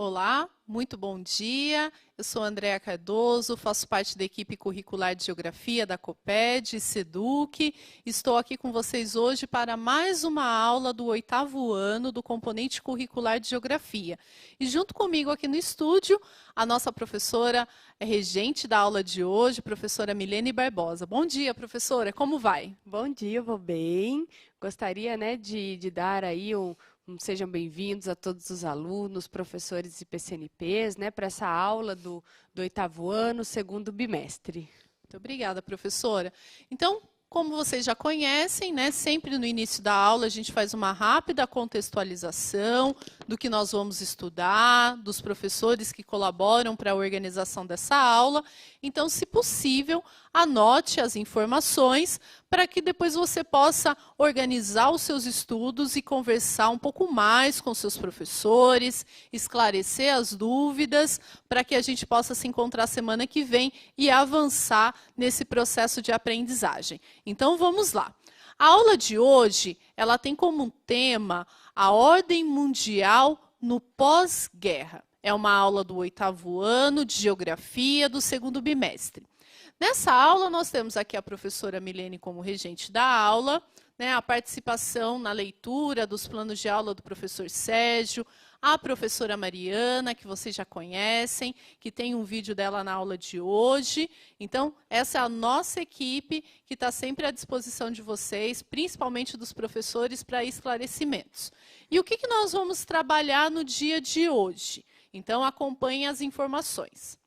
Olá, muito bom dia. Eu sou Andréa Cardoso, faço parte da equipe curricular de Geografia da COPED, SEDUC. Estou aqui com vocês hoje para mais uma aula do 8º ano do componente curricular de Geografia. E junto comigo aqui no estúdio, a nossa professora regente da aula de hoje, professora Milene Barbosa. Bom dia, professora, como vai? Bom dia, eu vou bem. Gostaria, de dar aí sejam bem-vindos a todos os alunos, professores e PCNPs, para essa aula do 8º ano, segundo bimestre. Muito obrigada, professora. Então, como vocês já conhecem, sempre no início da aula a gente faz uma rápida contextualização do que nós vamos estudar, dos professores que colaboram para a organização dessa aula. Então, se possível, anote as informações para que depois você possa organizar os seus estudos e conversar um pouco mais com seus professores, esclarecer as dúvidas, para que a gente possa se encontrar semana que vem e avançar nesse processo de aprendizagem. Então, vamos lá. A aula de hoje, ela tem como tema a ordem mundial no pós-guerra. É uma aula do 8º ano de Geografia do segundo bimestre. Nessa aula, nós temos aqui a professora Milene como regente da aula, a participação na leitura dos planos de aula do professor Sérgio, a professora Mariana, que vocês já conhecem, que tem um vídeo dela na aula de hoje. Então, essa é a nossa equipe que está sempre à disposição de vocês, principalmente dos professores, para esclarecimentos. E o que nós vamos trabalhar no dia de hoje? Então, acompanhem as informações.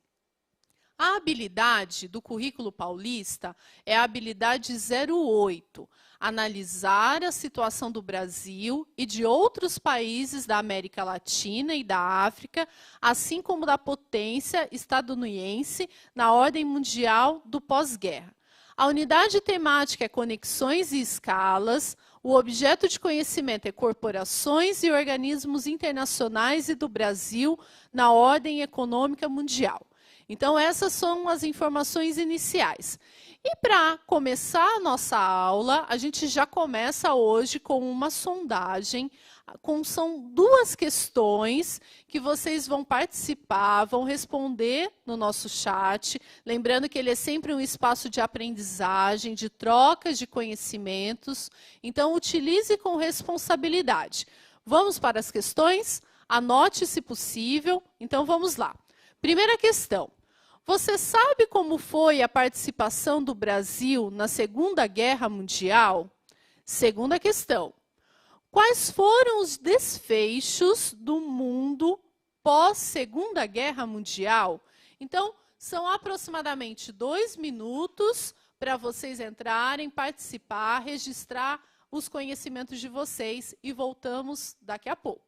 A habilidade do currículo paulista é a habilidade 08, analisar a situação do Brasil e de outros países da América Latina e da África, assim como da potência estadunidense na ordem mundial do pós-guerra. A unidade temática é conexões e escalas, o objeto de conhecimento é corporações e organismos internacionais e do Brasil na ordem econômica mundial. Então, essas são as informações iniciais. E para começar a nossa aula, a gente já começa hoje com uma sondagem, são 2 questões que vocês vão participar, vão responder no nosso chat. Lembrando que ele é sempre um espaço de aprendizagem, de troca de conhecimentos. Então, utilize com responsabilidade. Vamos para as questões? Anote se possível. Então, vamos lá. Primeira questão. Você sabe como foi a participação do Brasil na Segunda Guerra Mundial? Segunda questão. Quais foram os desfechos do mundo pós-Segunda Guerra Mundial? Então, são aproximadamente 2 minutos para vocês entrarem, participar, registrar os conhecimentos de vocês e voltamos daqui a pouco.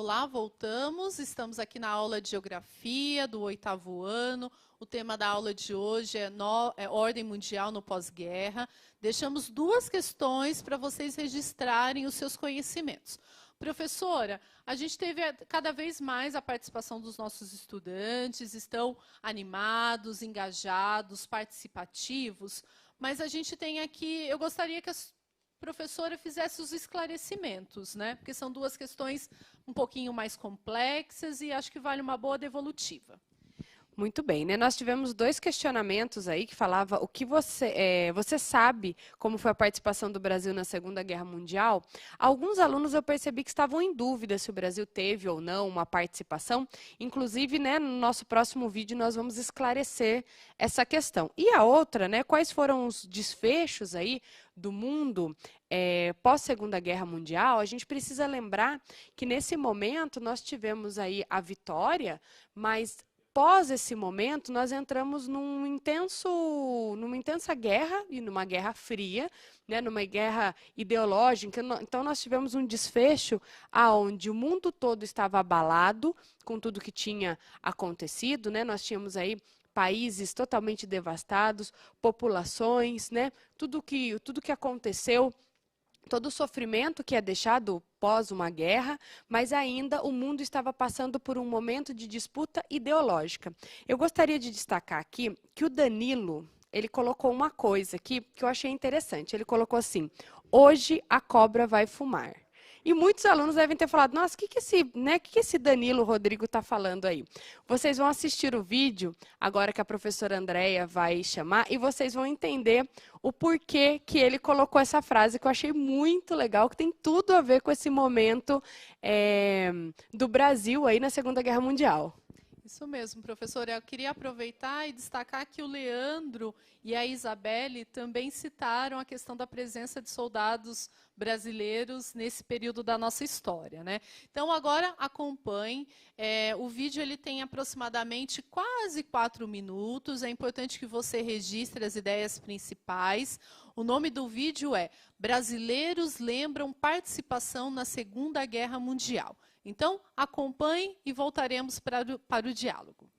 Olá, voltamos. Estamos aqui na aula de Geografia do 8º ano. O tema da aula de hoje é Ordem Mundial no Pós-Guerra. Deixamos 2 questões para vocês registrarem os seus conhecimentos. Professora, a gente teve cada vez mais a participação dos nossos estudantes, estão animados, engajados, participativos, mas a gente tem aqui, eu gostaria que a professora fizesse os esclarecimentos, né? Porque são 2 questões um pouquinho mais complexas e acho que vale uma boa devolutiva. Muito bem, né? Nós tivemos 2 questionamentos aí que falava o que você sabe como foi a participação do Brasil na Segunda Guerra Mundial. Alguns alunos eu percebi que estavam em dúvida se o Brasil teve ou não uma participação. Inclusive, né, no nosso próximo vídeo nós vamos esclarecer essa questão. E a outra, né, quais foram os desfechos aí do mundo pós-Segunda Guerra Mundial? A gente precisa lembrar que nesse momento nós tivemos aí a vitória, mas após esse momento, nós entramos numa intensa guerra, e numa guerra fria, né, numa guerra ideológica. Então, nós tivemos um desfecho onde o mundo todo estava abalado com tudo que tinha acontecido, né? Nós tínhamos aí países totalmente devastados, populações, né? Tudo que aconteceu, todo o sofrimento que é deixado pós uma guerra, mas ainda o mundo estava passando por um momento de disputa ideológica. Eu gostaria de destacar aqui que o Danilo, ele colocou uma coisa aqui que eu achei interessante. Ele colocou assim: hoje a cobra vai fumar. E muitos alunos devem ter falado, nossa, o que esse Danilo Rodrigo está falando aí? Vocês vão assistir o vídeo, agora que a professora Andréia vai chamar, e vocês vão entender o porquê que ele colocou essa frase, que eu achei muito legal, que tem tudo a ver com esse momento do Brasil aí na Segunda Guerra Mundial. Isso mesmo, professora. Eu queria aproveitar e destacar que o Leandro e a Isabelle também citaram a questão da presença de soldados brasileiros nesse período da nossa história, né? Então, agora acompanhe. O vídeo ele tem aproximadamente quase 4 minutos. É importante que você registre as ideias principais. O nome do vídeo é Brasileiros lembram participação na Segunda Guerra Mundial. Então, acompanhe e voltaremos para o diálogo.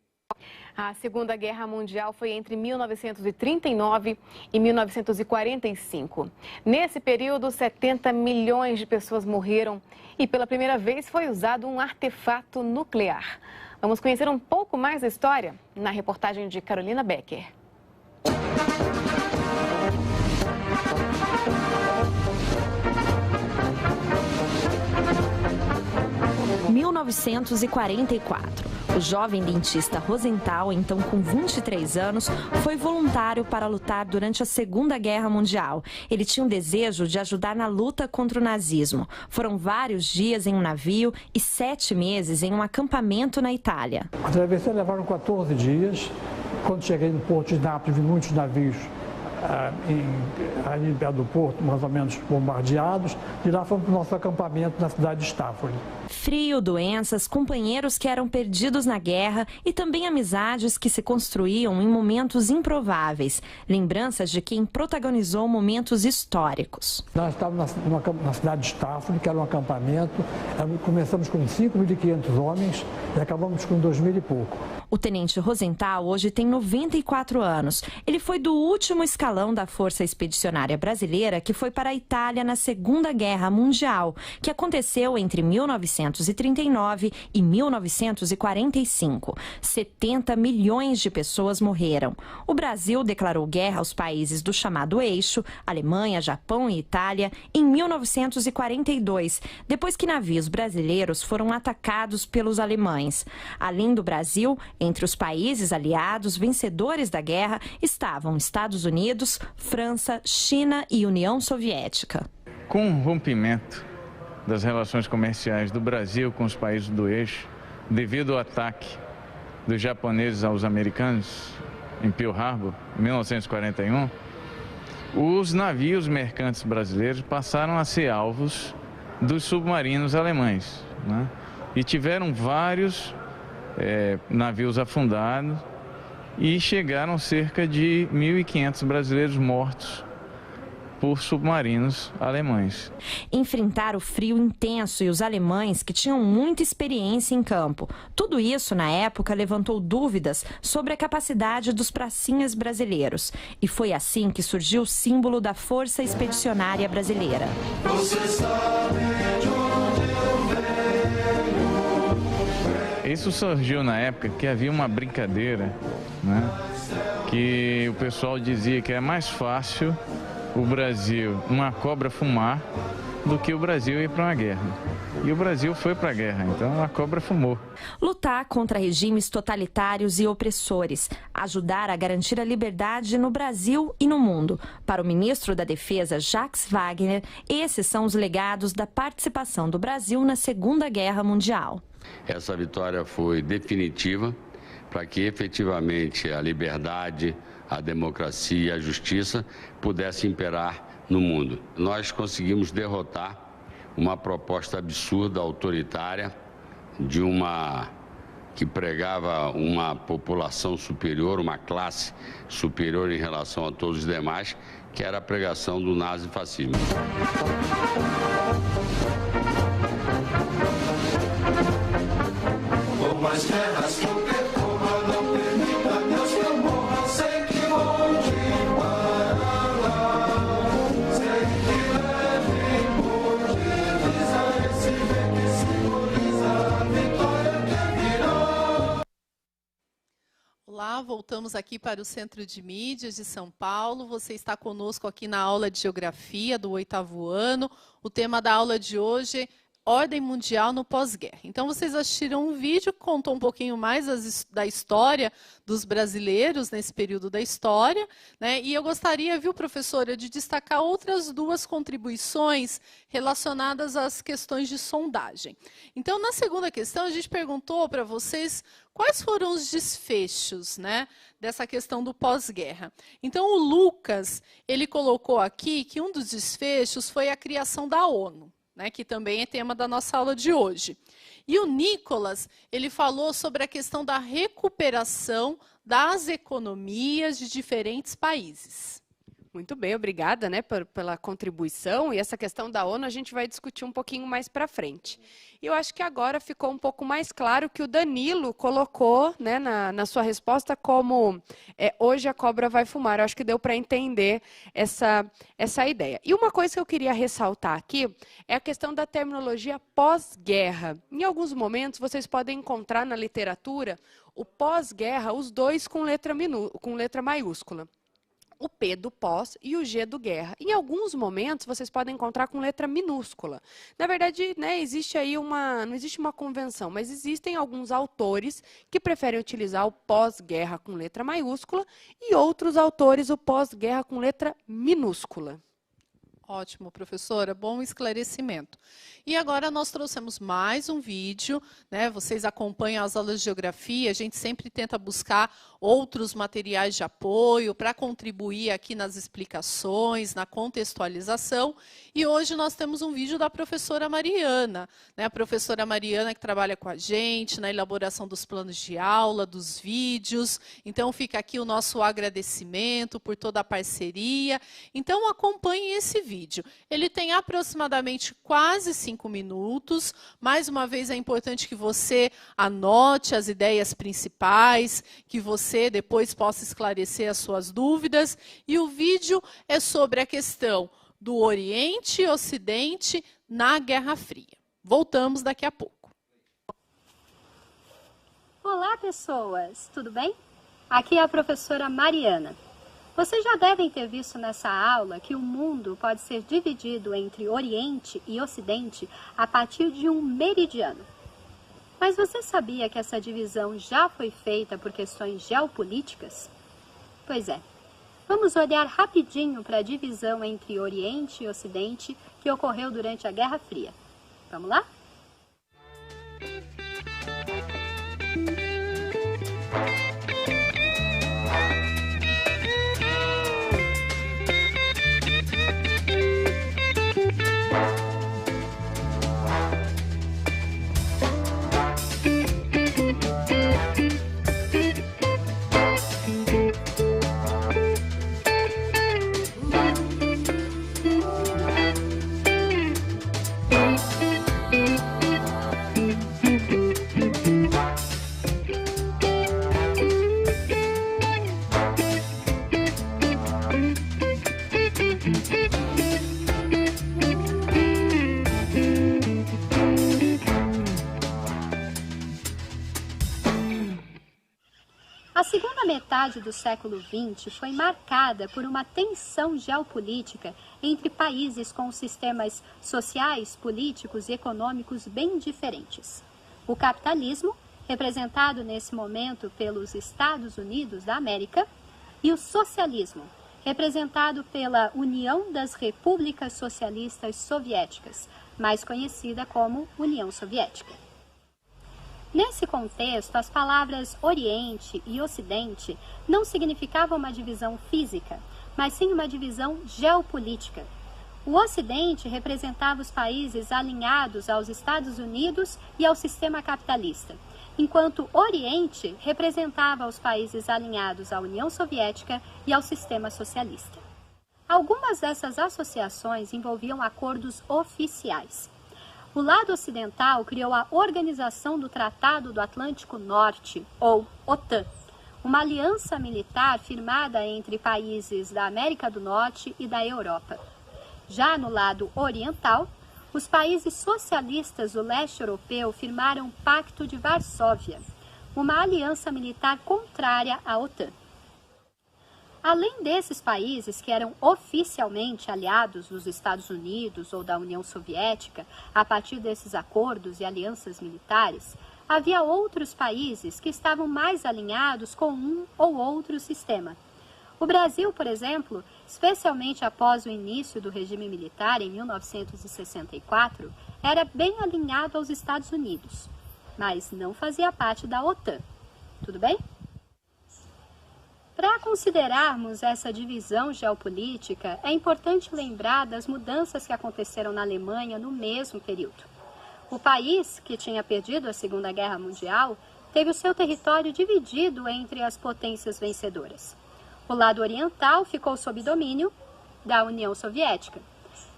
A Segunda Guerra Mundial foi entre 1939 e 1945. Nesse período, 70 milhões de pessoas morreram e pela primeira vez foi usado um artefato nuclear. Vamos conhecer um pouco mais da história na reportagem de Carolina Becker. 1944. O jovem dentista Rosenthal, então com 23 anos, foi voluntário para lutar durante a Segunda Guerra Mundial. Ele tinha um desejo de ajudar na luta contra o nazismo. Foram vários dias em um navio e 7 meses em um acampamento na Itália. A travessia levaram 14 dias. Quando cheguei no porto de Nápoles, vi muitos navios ali perto do porto, mais ou menos bombardeados. De lá fomos para o nosso acampamento na cidade de Stafford. Frio, doenças, companheiros que eram perdidos na guerra e também amizades que se construíam em momentos improváveis. Lembranças de quem protagonizou momentos históricos. Nós estávamos na cidade de Stafford, que era um acampamento. Começamos com 5.500 homens e acabamos com 2.000 e pouco. O tenente Rosenthal hoje tem 94 anos. Ele foi do último escalão da Força Expedicionária Brasileira que foi para a Itália na Segunda Guerra Mundial, que aconteceu entre 1939 e 1945. 70 milhões de pessoas morreram. O Brasil declarou guerra aos países do chamado Eixo, Alemanha, Japão e Itália, em 1942, depois que navios brasileiros foram atacados pelos alemães. Além do Brasil, entre os países aliados vencedores da guerra estavam Estados Unidos, França, China e União Soviética. Com o rompimento das relações comerciais do Brasil com os países do eixo, devido ao ataque dos japoneses aos americanos em Pearl Harbor, em 1941, os navios mercantes brasileiros passaram a ser alvos dos submarinos alemães, né? E tiveram vários navios afundados e chegaram cerca de 1.500 brasileiros mortos por submarinos alemães. Enfrentar o frio intenso e os alemães que tinham muita experiência em campo. Tudo isso, na época, levantou dúvidas sobre a capacidade dos pracinhas brasileiros. E foi assim que surgiu o símbolo da Força Expedicionária Brasileira. Você sabe de onde eu venho. Isso surgiu na época que havia uma brincadeira, né? Que o pessoal dizia que é mais fácil o Brasil, uma cobra fumar, do que o Brasil ir para uma guerra. E o Brasil foi para a guerra, então a cobra fumou. Lutar contra regimes totalitários e opressores, ajudar a garantir a liberdade no Brasil e no mundo. Para o ministro da Defesa, Jacques Wagner, esses são os legados da participação do Brasil na Segunda Guerra Mundial. Essa vitória foi definitiva para que efetivamente a liberdade, a democracia e a justiça pudessem imperar no mundo. Nós conseguimos derrotar uma proposta absurda, autoritária, de que pregava uma população superior, uma classe superior em relação a todos os demais, que era a pregação do nazifascismo. Mas terras que eu percorra, não permita Deus que eu morra, sei que vou para lá, sei que leve por divisa esse vento que simboliza a vitória que virá. Olá, voltamos aqui para o Centro de Mídias de São Paulo. Você está conosco aqui na aula de Geografia do 8º ano. O tema da aula de hoje é Ordem Mundial no Pós-Guerra. Então, vocês assistiram um vídeo que contou um pouquinho mais da história dos brasileiros nesse período da história, né? E eu gostaria, viu, professora, de destacar outras duas contribuições relacionadas às questões de sondagem. Então, na segunda questão, a gente perguntou para vocês quais foram os desfechos, né, dessa questão do pós-guerra. Então, o Lucas, ele colocou aqui que um dos desfechos foi a criação da ONU, né, que também é tema da nossa aula de hoje. E o Nicolas, ele falou sobre a questão da recuperação das economias de diferentes países. Muito bem, obrigada, né, pela contribuição. E essa questão da ONU a gente vai discutir um pouquinho mais para frente. E eu acho que agora ficou um pouco mais claro que o Danilo colocou, né, na sua resposta como hoje a cobra vai fumar. Eu acho que deu para entender essa ideia. E uma coisa que eu queria ressaltar aqui é a questão da terminologia pós-guerra. Em alguns momentos vocês podem encontrar na literatura o pós-guerra, os dois com letra maiúscula. O P do pós e o G do guerra. Em alguns momentos, vocês podem encontrar com letra minúscula. Na verdade, né, existe aí não existe uma convenção, mas existem alguns autores que preferem utilizar o pós-guerra com letra maiúscula e outros autores o pós-guerra com letra minúscula. Ótimo, professora, bom esclarecimento. E agora nós trouxemos mais um vídeo, né? Vocês acompanham as aulas de geografia, a gente sempre tenta buscar outros materiais de apoio para contribuir aqui nas explicações, na contextualização. E hoje nós temos um vídeo da professora Mariana, né? A professora Mariana que trabalha com a gente na elaboração dos planos de aula, dos vídeos. Então fica aqui o nosso agradecimento por toda a parceria. Então acompanhe esse vídeo. Ele tem aproximadamente quase 5 minutos. Mais uma vez é importante que você anote as ideias principais, que você depois possa esclarecer as suas dúvidas. E o vídeo é sobre a questão do Oriente e Ocidente na Guerra Fria. Voltamos daqui a pouco. Olá, pessoas! Tudo bem? Aqui é a professora Mariana. Vocês já devem ter visto nessa aula que o mundo pode ser dividido entre Oriente e Ocidente a partir de um meridiano. Mas você sabia que essa divisão já foi feita por questões geopolíticas? Pois é. Vamos olhar rapidinho para a divisão entre Oriente e Ocidente que ocorreu durante a Guerra Fria. Vamos lá? A segunda metade do século XX foi marcada por uma tensão geopolítica entre países com sistemas sociais, políticos e econômicos bem diferentes. O capitalismo, representado nesse momento pelos Estados Unidos da América, e o socialismo, representado pela União das Repúblicas Socialistas Soviéticas, mais conhecida como União Soviética. Nesse contexto, as palavras Oriente e Ocidente não significavam uma divisão física, mas sim uma divisão geopolítica. O Ocidente representava os países alinhados aos Estados Unidos e ao sistema capitalista, enquanto o Oriente representava os países alinhados à União Soviética e ao sistema socialista. Algumas dessas associações envolviam acordos oficiais. O lado ocidental criou a Organização do Tratado do Atlântico Norte, ou OTAN, uma aliança militar firmada entre países da América do Norte e da Europa. Já no lado oriental, os países socialistas do leste europeu firmaram o Pacto de Varsóvia, uma aliança militar contrária à OTAN. Além desses países que eram oficialmente aliados dos Estados Unidos ou da União Soviética, a partir desses acordos e alianças militares, havia outros países que estavam mais alinhados com um ou outro sistema. O Brasil, por exemplo, especialmente após o início do regime militar em 1964, era bem alinhado aos Estados Unidos, mas não fazia parte da OTAN. Tudo bem? Para considerarmos essa divisão geopolítica, é importante lembrar das mudanças que aconteceram na Alemanha no mesmo período. O país, que tinha perdido a Segunda Guerra Mundial, teve o seu território dividido entre as potências vencedoras. O lado oriental ficou sob domínio da União Soviética.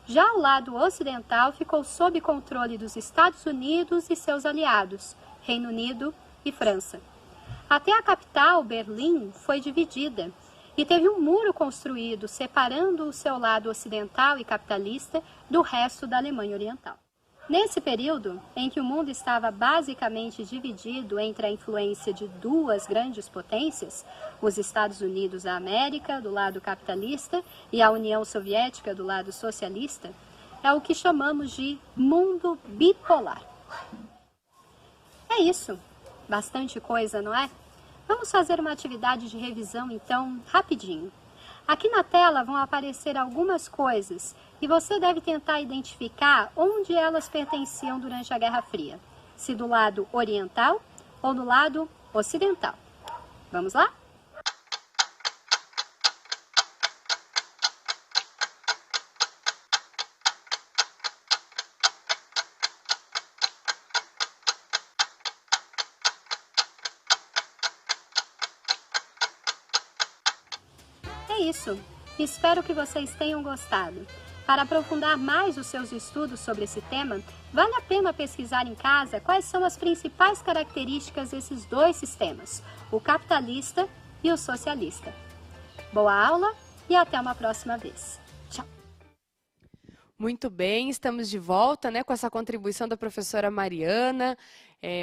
Já o lado ocidental ficou sob controle dos Estados Unidos e seus aliados, Reino Unido e França. Até a capital, Berlim, foi dividida e teve um muro construído separando o seu lado ocidental e capitalista do resto da Alemanha Oriental. Nesse período, em que o mundo estava basicamente dividido entre a influência de duas grandes potências, os Estados Unidos da América, do lado capitalista, e a União Soviética, do lado socialista, é o que chamamos de mundo bipolar. É isso. Bastante coisa, não é? Vamos fazer uma atividade de revisão, então, rapidinho. Aqui na tela vão aparecer algumas coisas e você deve tentar identificar onde elas pertenciam durante a Guerra Fria, se do lado oriental ou do lado ocidental. Vamos lá? É isso. Espero que vocês tenham gostado. Para aprofundar mais os seus estudos sobre esse tema, vale a pena pesquisar em casa quais são as principais características desses dois sistemas, o capitalista e o socialista. Boa aula e até uma próxima vez. Tchau! Muito bem, estamos de volta, né, com essa contribuição da professora Mariana.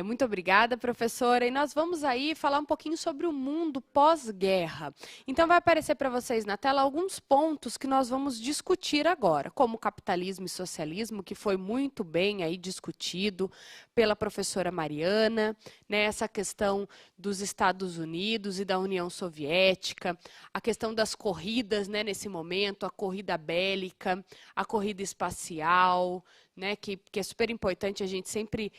Muito obrigada, professora. E nós vamos aí falar um pouquinho sobre o mundo pós-guerra. Então, vai aparecer para vocês na tela alguns pontos que nós vamos discutir agora, como capitalismo e socialismo, que foi muito bem aí discutido pela professora Mariana, né, essa questão dos Estados Unidos e da União Soviética, a questão das corridas, né, nesse momento, a corrida bélica, a corrida espacial, né, que é super importante a gente sempre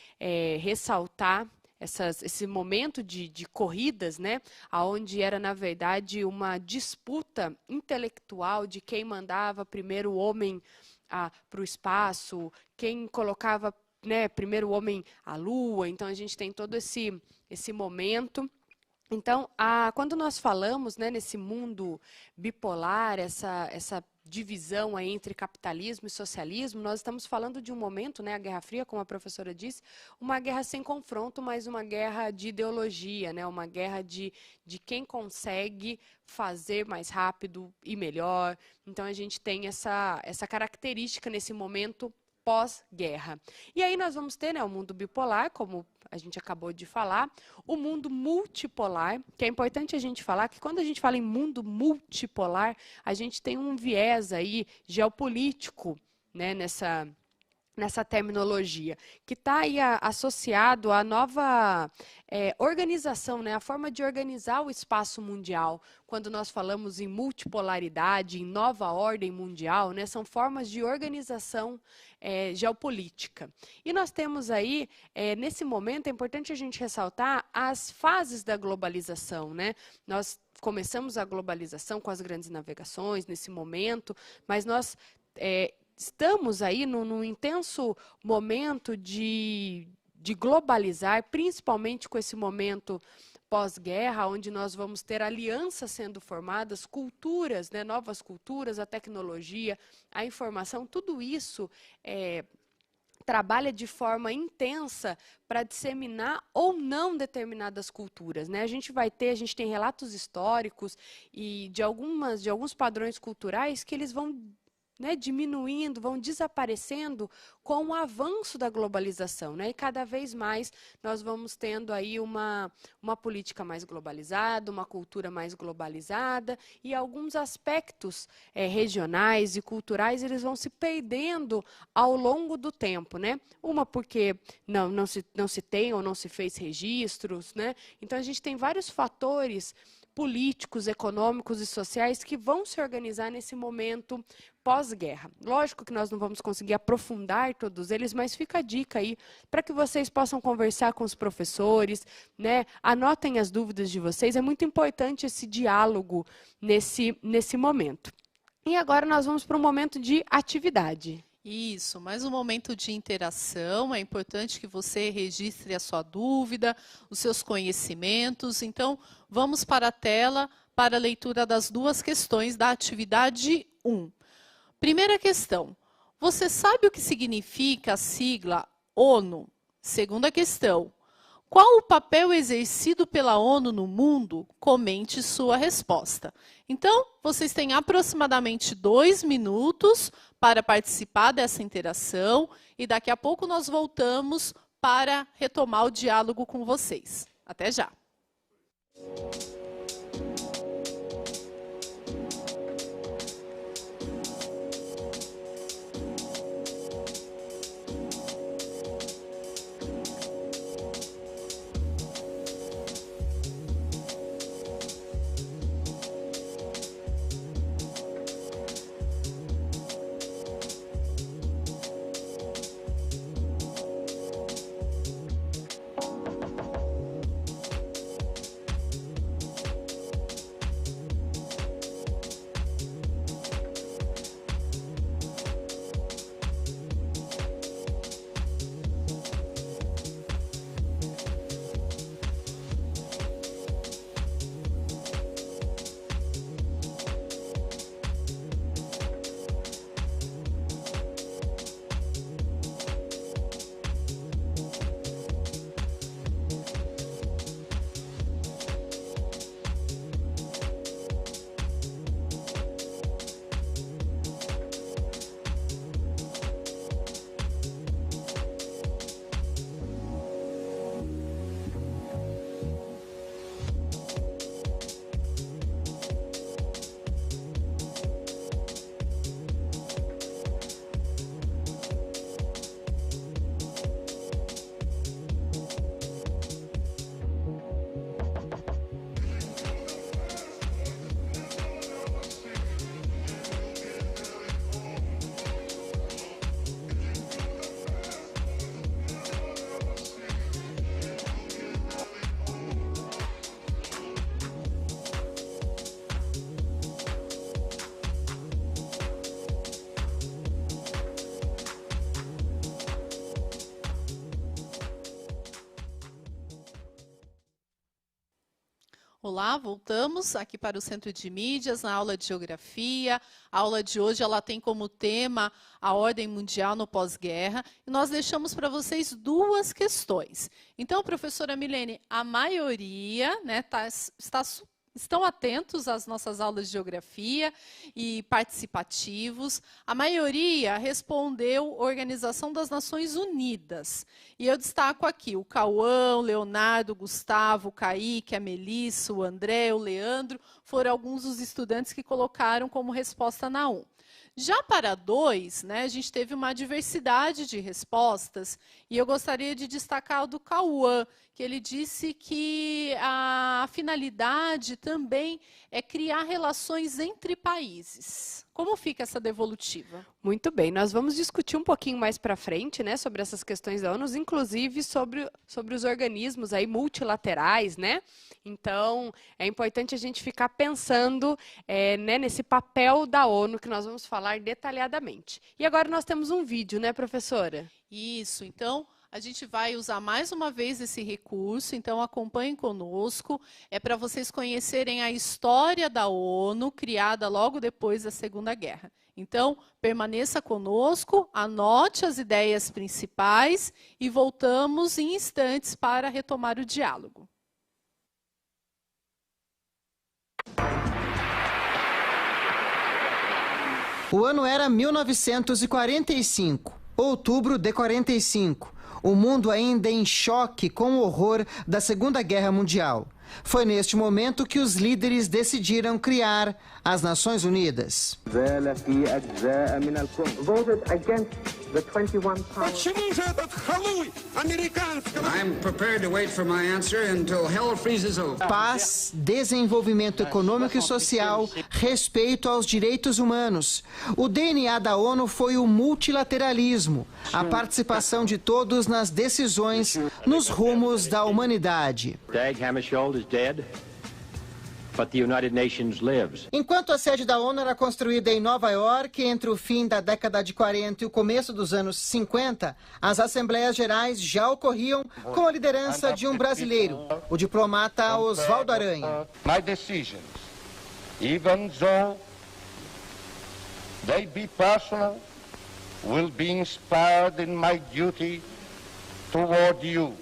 ressaltar esse momento de corridas, né, onde era, na verdade, uma disputa intelectual de quem mandava primeiro o homem para o espaço, quem colocava, né, primeiro o homem à Lua. Então, a gente tem todo esse momento. Então, quando nós falamos, né, nesse mundo bipolar, essa divisão aí entre capitalismo e socialismo, nós estamos falando de um momento, né, a Guerra Fria, como a professora disse, uma guerra sem confronto, mas uma guerra de ideologia, né, uma guerra de quem consegue fazer mais rápido e melhor. Então, a gente tem essa característica nesse momento pós-guerra. E aí nós vamos ter, né, o mundo bipolar, como a gente acabou de falar, o mundo multipolar, que é importante a gente falar que quando a gente fala em mundo multipolar, a gente tem um viés aí geopolítico, né, nessa terminologia, que está aí associado à nova organização, né, a forma de organizar o espaço mundial. Quando nós falamos em multipolaridade, em nova ordem mundial, né, são formas de organização geopolítica. E nós temos aí, nesse momento, é importante a gente ressaltar as fases da globalização, né? Nós começamos a globalização com as grandes navegações nesse momento, mas nós estamos aí num intenso momento de globalizar, principalmente com esse momento pós-guerra, onde nós vamos ter alianças sendo formadas, culturas, né, novas culturas, a tecnologia, a informação, tudo isso trabalha de forma intensa para disseminar ou não determinadas culturas, né? A gente tem relatos históricos e de alguns padrões culturais que eles vão, né, diminuindo, vão desaparecendo com o avanço da globalização, né? E cada vez mais nós vamos tendo aí uma política mais globalizada, uma cultura mais globalizada, e alguns aspectos regionais e culturais eles vão se perdendo ao longo do tempo, né? Uma porque não se tem ou não se fez registros, né? Então a gente tem vários fatores políticos, econômicos e sociais que vão se organizar nesse momento pós-guerra. Lógico que nós não vamos conseguir aprofundar todos eles, mas fica a dica aí para que vocês possam conversar com os professores, né? Anotem as dúvidas de vocês, é muito importante esse diálogo nesse momento. E agora nós vamos para um momento de atividade. Isso, mais um momento de interação, é importante que você registre a sua dúvida, os seus conhecimentos. Então, vamos para a tela para a leitura das duas questões da atividade 1. Primeira questão, você sabe o que significa a sigla ONU? Segunda questão, qual o papel exercido pela ONU no mundo? Comente sua resposta. Então, vocês têm aproximadamente 2 minutos para participar dessa interação e daqui a pouco nós voltamos para retomar o diálogo com vocês. Até já! Olá, voltamos aqui para o Centro de Mídias, na aula de Geografia. A aula de hoje ela tem como tema a ordem mundial no pós-guerra. E nós deixamos para vocês 2 questões. Então, professora Milene, a maioria, né, está estão atentos às nossas aulas de geografia e participativos. A maioria respondeu Organização das Nações Unidas. E eu destaco aqui o Cauã, o Leonardo, o Gustavo, o Kaique, a Melissa, o André, o Leandro, foram alguns dos estudantes que colocaram como resposta na 1. Já para 2, né, a gente teve uma diversidade de respostas, e eu gostaria de destacar o do Cauã, que ele disse que a finalidade também é criar relações entre países. Como fica essa devolutiva? Muito bem, nós vamos discutir um pouquinho mais para frente, né, sobre essas questões da ONU, inclusive sobre os organismos aí multilaterais, né? Então, é importante a gente ficar pensando né, nesse papel da ONU, que nós vamos falar detalhadamente. E agora nós temos um vídeo, né, professora? Isso, então a gente vai usar mais uma vez esse recurso, então acompanhem conosco. É para vocês conhecerem a história da ONU, criada logo depois da Segunda Guerra. Então, permaneça conosco, anote as ideias principais e voltamos em instantes para retomar o diálogo. O ano era 1945, outubro de 45. O mundo ainda em choque com o horror da Segunda Guerra Mundial. Foi neste momento que os líderes decidiram criar as Nações Unidas. Paz, desenvolvimento econômico e social, respeito aos direitos humanos. O DNA da ONU foi o multilateralismo, a participação de todos nas decisões, nos rumos da humanidade. Enquanto a sede da ONU era construída em Nova York, entre o fim da década de 40 e o começo dos anos 50, as Assembleias Gerais já ocorriam com a liderança de um brasileiro, o diplomata Oswaldo Aranha. My decisions, even though they be personal, will be inspired in my duty toward you,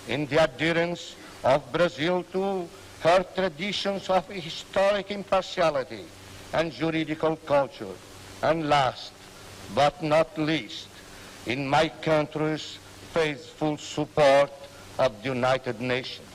in the adherence of Brazil to her traditions of historic impartiality and juridical culture, and last but not least, in my country's faithful support of the United Nations.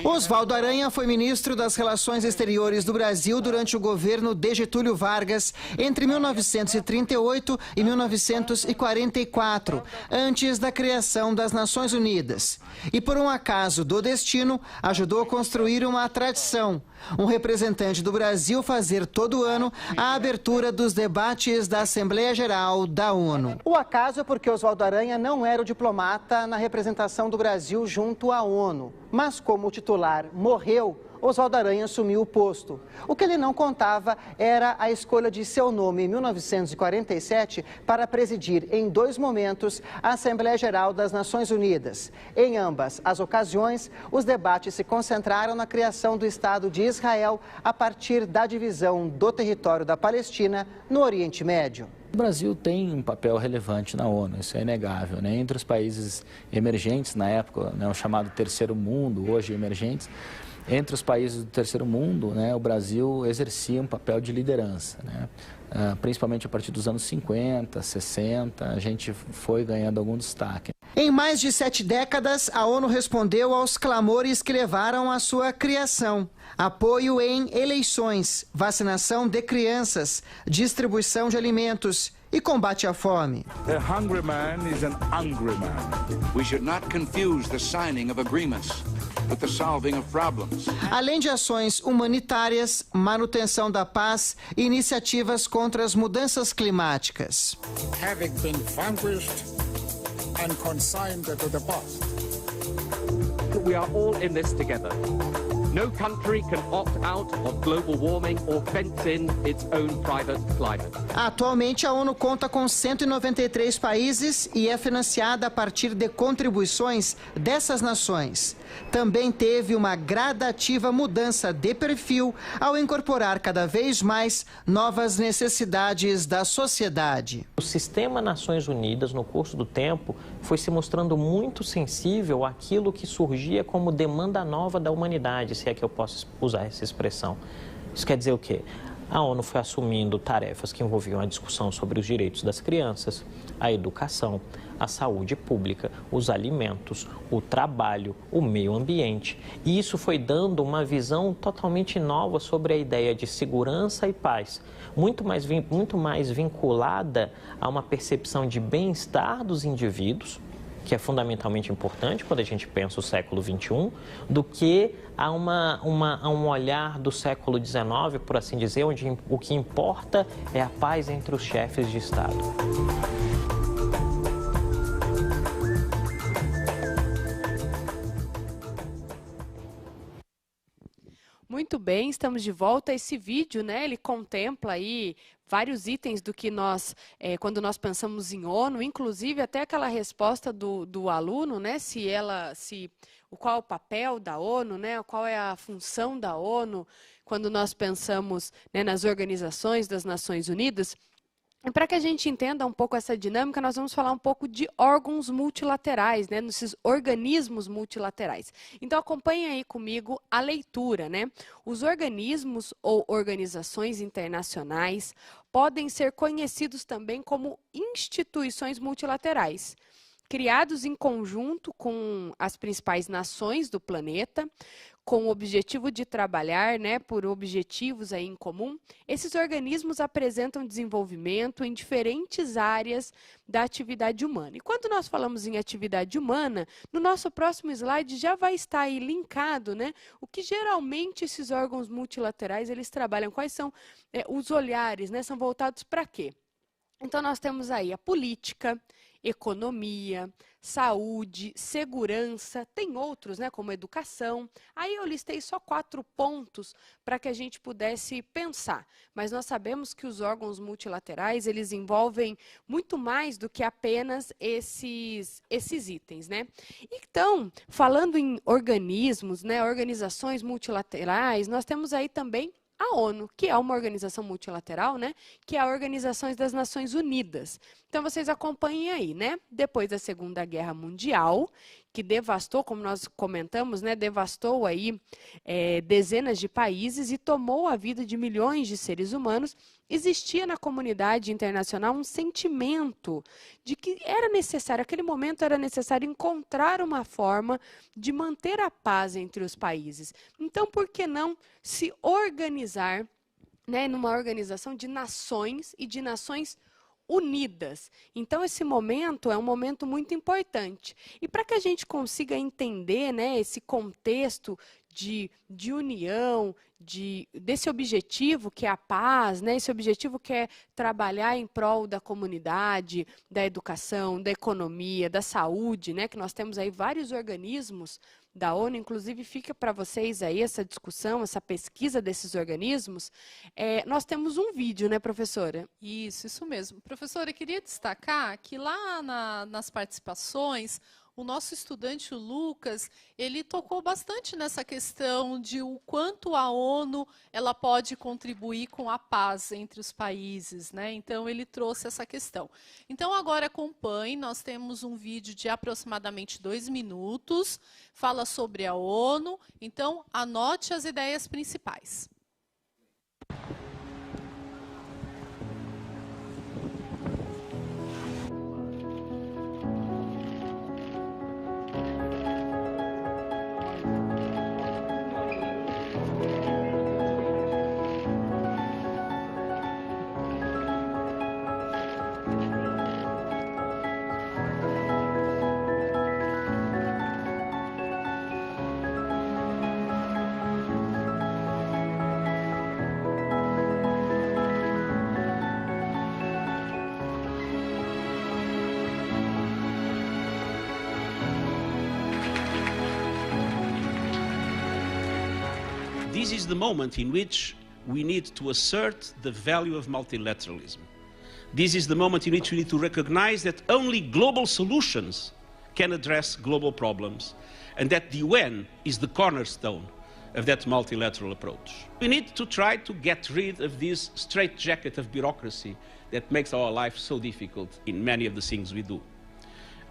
Oswaldo Aranha foi ministro das Relações Exteriores do Brasil durante o governo de Getúlio Vargas entre 1938 e 1944, antes da criação das Nações Unidas. E por um acaso do destino, ajudou a construir uma tradição. Um representante do Brasil fazer todo ano a abertura dos debates da Assembleia Geral da ONU. O acaso é porque Oswaldo Aranha não era o diplomata na representação do Brasil junto à ONU. Mas como o titular morreu, Oswaldo Aranha assumiu o posto. O que ele não contava era a escolha de seu nome em 1947 para presidir em 2 momentos a Assembleia Geral das Nações Unidas. Em ambas as ocasiões, os debates se concentraram na criação do Estado de Israel a partir da divisão do território da Palestina no Oriente Médio. O Brasil tem um papel relevante na ONU, isso é inegável, né? Entre os países emergentes na época, né, o chamado terceiro mundo, hoje emergentes, entre os países do terceiro mundo, né, o Brasil exercia um papel de liderança, né? Principalmente a partir dos anos 50, 60, a gente foi ganhando algum destaque. Em mais de 7 décadas, a ONU respondeu aos clamores que levaram à sua criação. Apoio em eleições, vacinação de crianças, distribuição de alimentos e combate à fome. A hungry man is an hungry man. We should not confuse the signing of agreements with the solving of problems. Além de ações humanitárias, manutenção da paz e iniciativas contra as mudanças climáticas. Having been vanquished and consigned to the past. We are all in this together. No country can opt out of global warming or fence in its own private climate. Atualmente, a ONU conta com 193 países e é financiada a partir de contribuições dessas nações. Também teve uma gradativa mudança de perfil ao incorporar cada vez mais novas necessidades da sociedade. O sistema Nações Unidas, no curso do tempo, foi se mostrando muito sensível àquilo que surgia como demanda nova da humanidade, se é que eu posso usar essa expressão. Isso quer dizer o quê? A ONU foi assumindo tarefas que envolviam a discussão sobre os direitos das crianças, a educação, a saúde pública, os alimentos, o trabalho, o meio ambiente. E isso foi dando uma visão totalmente nova sobre a ideia de segurança e paz, muito mais vinculada a uma percepção de bem-estar dos indivíduos, que é fundamentalmente importante quando a gente pensa o século XXI, do que a um olhar do século XIX, por assim dizer, onde o que importa é a paz entre os chefes de Estado. Muito bem, estamos de volta. Esse vídeo, né, ele contempla aí vários itens do que nós, quando nós pensamos em ONU, inclusive até aquela resposta do aluno, né, qual é o papel da ONU, né, qual é a função da ONU, quando nós pensamos, né, nas organizações das Nações Unidas. E para que a gente entenda um pouco essa dinâmica, nós vamos falar um pouco de órgãos multilaterais, né, nesses organismos multilaterais. Então, acompanhe aí comigo a leitura, né? Os organismos ou organizações internacionais podem ser conhecidos também como instituições multilaterais, criados em conjunto com as principais nações do planeta, com o objetivo de trabalhar, né, por objetivos aí em comum. Esses organismos apresentam desenvolvimento em diferentes áreas da atividade humana. E quando nós falamos em atividade humana, no nosso próximo slide já vai estar aí linkado, né, o que geralmente esses órgãos multilaterais eles trabalham, quais são os olhares, né, são voltados para quê? Então nós temos aí a política, economia, saúde, segurança, tem outros, né, como educação. Aí eu listei só 4 pontos para que a gente pudesse pensar. Mas nós sabemos que os órgãos multilaterais, eles envolvem muito mais do que apenas esses itens, né? Então, falando em organismos, né, organizações multilaterais, nós temos aí também a ONU, que é uma organização multilateral, né, que é a Organização das Nações Unidas. Então, vocês acompanhem aí, né? Depois da Segunda Guerra Mundial, que devastou, como nós comentamos, né, devastou aí dezenas de países e tomou a vida de milhões de seres humanos, existia na comunidade internacional um sentimento de que era necessário, naquele momento era necessário encontrar uma forma de manter a paz entre os países. Então, por que não se organizar, né, numa organização de nações e de nações unidas? Então, esse momento é um momento muito importante. E para que a gente consiga entender, né, esse contexto de união, desse objetivo que é a paz, né, esse objetivo que é trabalhar em prol da comunidade, da educação, da economia, da saúde, né, que nós temos aí vários organismos da ONU, inclusive fica para vocês aí essa discussão, essa pesquisa desses organismos. Nós temos um vídeo, né, professora? Isso mesmo. Professora, eu queria destacar que lá nas participações, o nosso estudante, o Lucas, ele tocou bastante nessa questão de o quanto a ONU ela pode contribuir com a paz entre os países, né? Então, ele trouxe essa questão. Então, agora acompanhe, nós temos um vídeo de aproximadamente 2 minutos, fala sobre a ONU, então anote as ideias principais. This is the moment in which we need to assert the value of multilateralism. This is the moment in which we need to recognize that only global solutions can address global problems, and that the UN is the cornerstone of that multilateral approach. We need to try to get rid of this straitjacket of bureaucracy that makes our life so difficult in many of the things we do.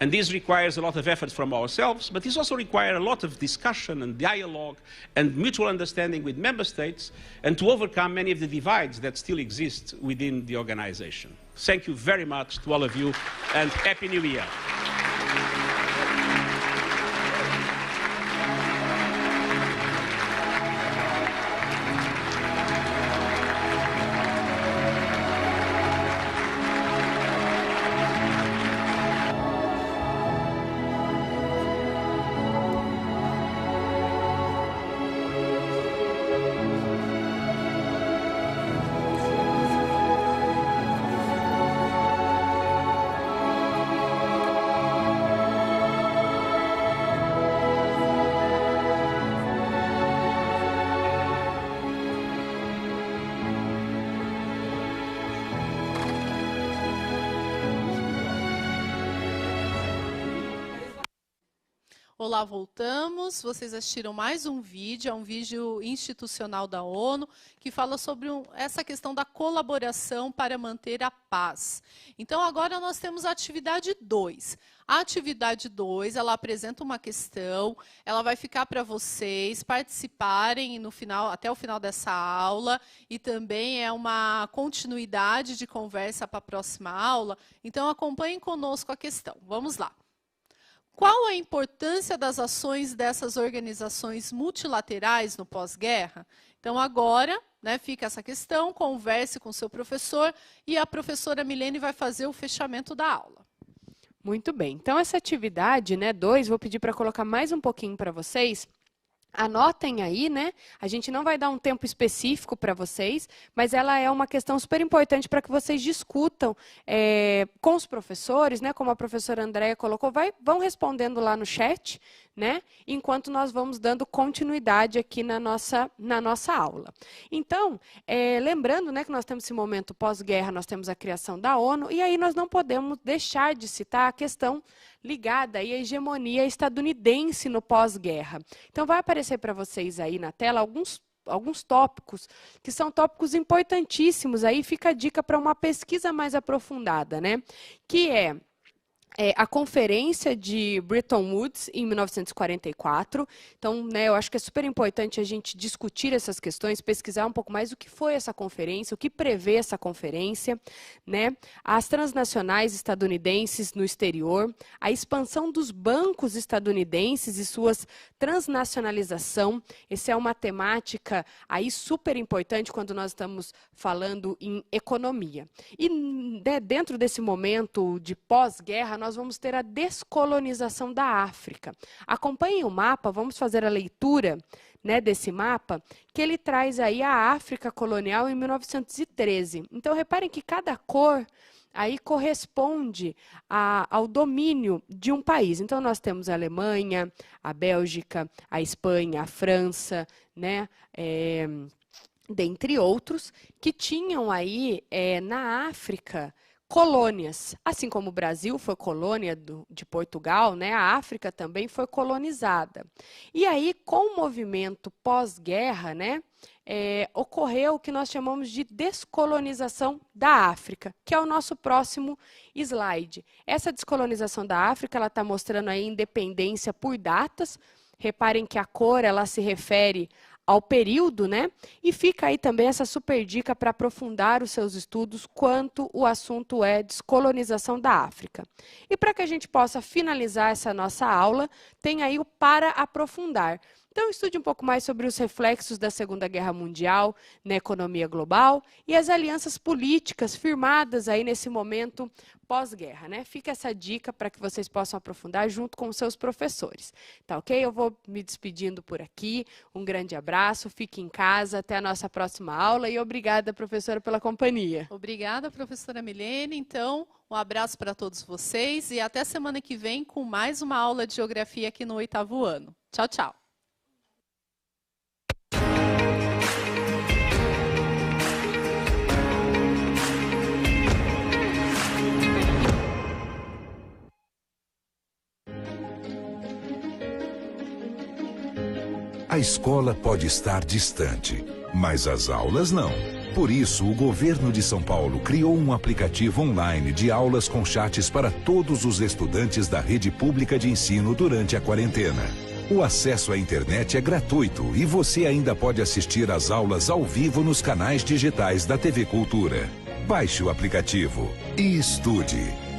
And this requires a lot of effort from ourselves, but this also requires a lot of discussion and dialogue and mutual understanding with member states, and to overcome many of the divides that still exist within the organization. Thank you very much to all of you, and Happy New Year. Olá, voltamos. Vocês assistiram mais um vídeo, é um vídeo institucional da ONU, que fala sobre essa questão da colaboração para manter a paz. Então, agora nós temos a atividade 2. A atividade 2, ela apresenta uma questão, ela vai ficar para vocês participarem no final, até o final dessa aula, e também é uma continuidade de conversa para a próxima aula. Então, acompanhem conosco a questão. Vamos lá. Qual a importância das ações dessas organizações multilaterais no pós-guerra? Então, agora, fica essa questão, converse com o seu professor e a professora Milene vai fazer o fechamento da aula. Muito bem. Então, essa atividade, 2, vou pedir para colocar mais um pouquinho para vocês. Anotem aí, A gente não vai dar um tempo específico para vocês, mas ela é uma questão super importante para que vocês discutam com os professores, Como a professora Andréia colocou, vão respondendo lá no chat, Enquanto nós vamos dando continuidade aqui na nossa aula. Então, lembrando, que nós temos esse momento pós-guerra, nós temos a criação da ONU, e aí nós não podemos deixar de citar a questão ligada aí à hegemonia estadunidense no pós-guerra. Então, vai aparecer para vocês aí na tela alguns tópicos, que são tópicos importantíssimos. Aí fica a dica para uma pesquisa mais aprofundada, Que é a Conferência de Bretton Woods, em 1944. Então, eu acho que é super importante a gente discutir essas questões, pesquisar um pouco mais o que foi essa conferência, o que prevê essa conferência, As transnacionais estadunidenses no exterior, a expansão dos bancos estadunidenses e suas transnacionalização. Essa é uma temática aí super importante quando nós estamos falando em economia. E dentro desse momento de pós-guerra, nós vamos ter a descolonização da África. Acompanhem o mapa, vamos fazer a leitura desse mapa, que ele traz aí a África colonial em 1913. Então, reparem que cada cor aí corresponde ao domínio de um país. Então, nós temos a Alemanha, a Bélgica, a Espanha, a França, dentre outros, que tinham aí na África colônias. Assim como o Brasil foi colônia de Portugal, a África também foi colonizada. E aí, com o movimento pós-guerra, ocorreu o que nós chamamos de descolonização da África, que é o nosso próximo slide. Essa descolonização da África, ela está mostrando aí independência por datas. Reparem que a cor, ela se refere ao período, E fica aí também essa super dica para aprofundar os seus estudos quanto o assunto é descolonização da África. E para que a gente possa finalizar essa nossa aula, tem aí o para aprofundar. Então, estude um pouco mais sobre os reflexos da Segunda Guerra Mundial na economia global e as alianças políticas firmadas aí nesse momento pós-guerra, Fica essa dica para que vocês possam aprofundar junto com os seus professores. Tá ok? Eu vou me despedindo por aqui. Um grande abraço, fique em casa, até a nossa próxima aula e obrigada, professora, pela companhia. Obrigada, professora Milene. Então, um abraço para todos vocês e até semana que vem com mais uma aula de geografia aqui no 8º ano. Tchau, tchau. A escola pode estar distante, mas as aulas não. Por isso, o governo de São Paulo criou um aplicativo online de aulas com chats para todos os estudantes da rede pública de ensino durante a quarentena. O acesso à internet é gratuito e você ainda pode assistir às aulas ao vivo nos canais digitais da TV Cultura. Baixe o aplicativo e estude.